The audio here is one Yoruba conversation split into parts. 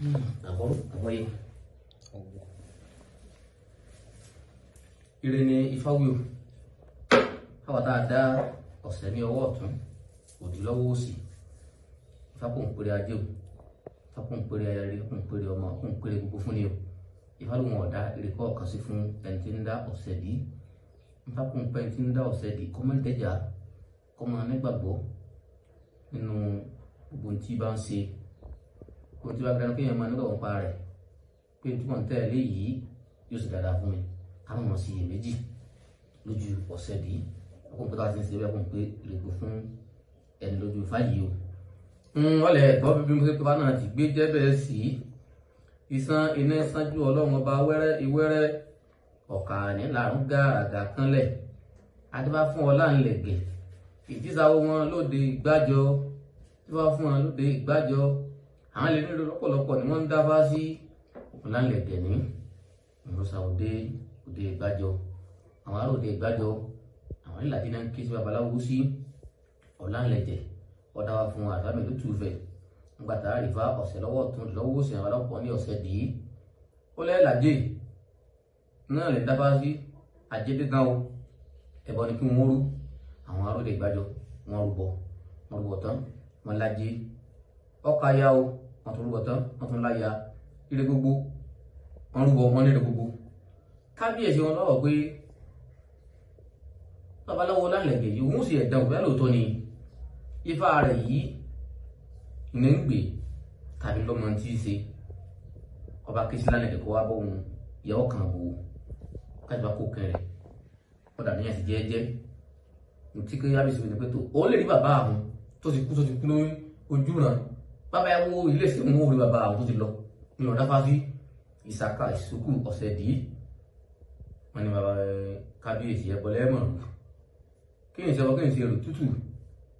àbọ̀yé ire ni Ifáwíò káwa tá a dá ọ̀sẹ̀ ní ọwọ́ ọ̀tún òdì lọ́wọ́ òsì Ifá kò ń pèrè ajé o Ifá kò ń pèrè ayẹyẹ kò ń pèrè ọmọ kò ń pèrè gbogbo fún ni o Ifá ló wọn ọ̀dá ire kọ̀ọ̀kan sí fún ẹni tí ń dá ọ̀sẹ̀ dì Ifá kò ń pẹ́ ẹni tí ń dá ọ̀sẹ̀ dì kọ́ mọ́ ìtẹ́jà kọ́ mọ́ nígbàgbọ́ nínú gbogbo tí bá ń ṣe ohun tí bá gbẹ́nu kéèyàn máa nígbà wọn pa rẹ̀ pé tí wọ́n ń tẹ̀lé yìí yóò sì dáadáa fún mi káwọn mọ̀ sí iyèméjì lójú ọ̀sẹ̀ dì ọkùnrin tó bá ti ń ṣe bẹ́ẹ̀ kún pé ìrègbò fún ẹni lójú Ifá yìí o. wọ́n lẹ̀ gbọ́ bíbí mo kékeré náà ti gbé jẹ́ bẹ́ẹ̀ sí ìsan iná ṣáájú ọlọ́run ọba wẹ́rẹ́ ìwẹ́rẹ́ ọ̀kà ní làrún gàràgà kanlẹ̀ adébá fún ọlá ńlẹ̀gẹ̀ ìjísàwọ̀ wọn lóde ìgbàjọ adébá fún wọn lóde ìgbàjọ àwọn ilé nílò lọ́pọ̀lọpọ̀ ni wọ́n ń dáfá sí ọlá ńlẹ̀gẹ̀ ní ìrọ̀sà òde ìgbàjọ àwọn ará òde ìgbàjọ àwọn ìlàjì náà ń ké sí babaláwo sí ọlá ńlẹ̀gẹ̀ ọ̀dà wa fún àdámì lótú fẹ̀ ngbàtà àrífà ọ̀sẹ̀ lọ́wọ́ tún lọ́wọ́ òsì àwọn ọlọ́pọ̀ ní ọ̀sẹ̀ dì í ó lẹ́ẹ̀làjì náà lè dábàá sí àjẹdé gan o ẹ̀bọ ni kí wọ́n rú àwọn aróde ìgbàjọ wọ́n rúbọ tán wọ́n lájẹ ọkà ya o wọ́n tún rúbọ tán wọ́n tún láya ire gbogbo wọ́n rúbọ wọ́n nílẹ̀ gbogbo kábíyèsí wọn lọ́wọ́ pé babaláwo lálẹ́gẹ̀ yìí òun sì ẹ̀dá òbẹ́ lóòótọ́ ni Ifá rẹ̀ yìí ní ń gbé tàbí lọ́mọ tí í ṣe ọba kí sí lálẹ́gẹ̀ kó wá bọ́ òun ìyàwó kan bò kájọba kó kẹrẹ ọ̀dà níyàn sí jẹ́ẹ́jẹ́ tí kí yábí sí ní pé tó ó lè rí bàbá àwọn tó ti kú lórí ojú ràn bàbá ẹ wo ilé ìsìn mú orí bàbá àwọn tó ti lọ ní ọ̀dá fásí ìsàkà ìsìnkú ọ̀sẹ̀ dì í wọn ni bàbá kábíyèsí ẹbọ lẹ́mọ̀ kí ni ìṣẹ́wọ́ kí ni ìṣẹ́ rò tútù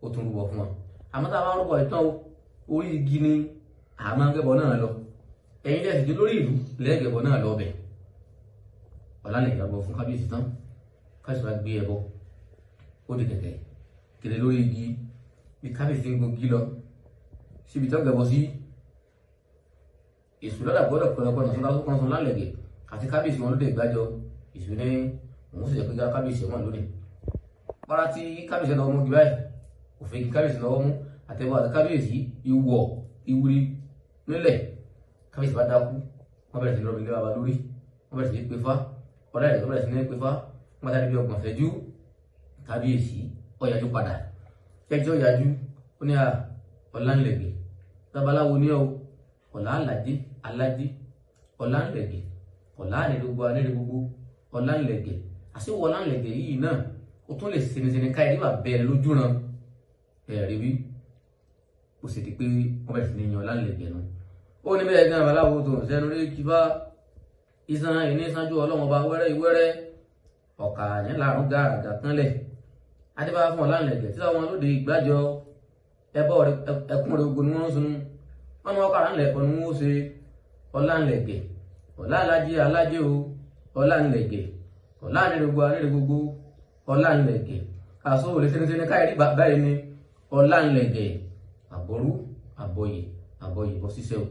ó tún rúbọ fún wọn àmọ́ tá a bá rúbọ ìtàn orí igi ni àmọ́ gẹ́bọ náà lọ ẹ̀yin dẹ̀ sì dé lórí ìlú lẹ́gẹ̀bọ náà lọ bẹ̀ ọ̀la lè gbàgbọ́ fún kábíyèsí tán káṣí wa gbé ẹbọ ó di kẹ̀kẹ́ kẹ̀lẹ́ lórí igi bí kábíyèsí ń gun igi lọ síbi tó gẹ̀bọ sí èṣù lọ́dà gbọ́dọ̀ pẹ̀lọpọ̀ kọ́nà lálẹ́gẹ̀ àti kábíyèsí wọn lóde ìgbàjọ èṣù ní òun sì jẹ́ pé kábíyèsí wọn lóde para tí kábíyèsí lọ́wọ́ mú gbé báyìí òfin kábíyèsí lọ́wọ́ mú àtẹ̀wọ́ àti kábíyèsí ìwọ̀ ìwúrí nílẹ̀ kábíyèsí bá dákú wọ́n bẹ̀rẹ̀ sí lọ́rọ̀ ilé bàbá lórí wọ́n bẹ̀rẹ̀ sí ní pefá ọ̀dà ìrẹsì bẹ̀rẹ̀ sí ní pefá wọ́n dájú bí ọgbọ̀n fẹ́jú kábíyèsí ọ̀yájú padà kẹjọ́ ọ̀yájú ó ní ọ̀làǹlẹ̀gẹ̀ babaláwo ní ọ̀làǹlàdé aládé ọ̀làǹlẹ̀gẹ̀ ọ̀làǹlẹ̀gbogbo ọ̀làǹlẹ̀gẹ̀ àṣewọ̀ ọ̀làǹlẹ̀gẹ̀ yìí náà ó tún lè sinmi ká ẹ̀rí wà bẹ́ẹ̀ lójú ran ẹ̀rí wí ó sì di pé wọ́n bẹ̀rẹ̀ sí ní yan ọ̀làǹlẹ̀gẹ̀ nù ó ní bẹ́ẹ̀ gan babaláwo tó ń sẹ́nu rí kí bá ìsan ìní ìsanjú ọlọ́run ọba wẹ́rẹ́ ìwẹ́rẹ́ ọ̀kà yẹn làrún gàràgà kanlẹ̀ adébá fún ọ̀làǹlẹ̀gẹ̀ tí àwọn lóde ìgbàjọ ẹbọ ẹkún rẹ ogun ni wọ́n ń sunu wọn ni wọ́n kàrà ńlẹ̀ ẹ̀kọ́ ni wọ́n ṣe ọ̀làǹlẹ̀gẹ̀ ọ̀làlájẹ alájẹ o ọ̀làǹlẹ̀gẹ̀ ọ̀làǹlẹ̀gbogbo gbogbo ọ̀làǹlẹ̀gẹ̀ àṣọ òlẹ̀ sẹ́ni káyẹ̀rí báyìí ni ọ̀làǹlẹ̀gẹ̀ àbọ̀rú àbọ̀yè bọ́ síṣẹ́ o.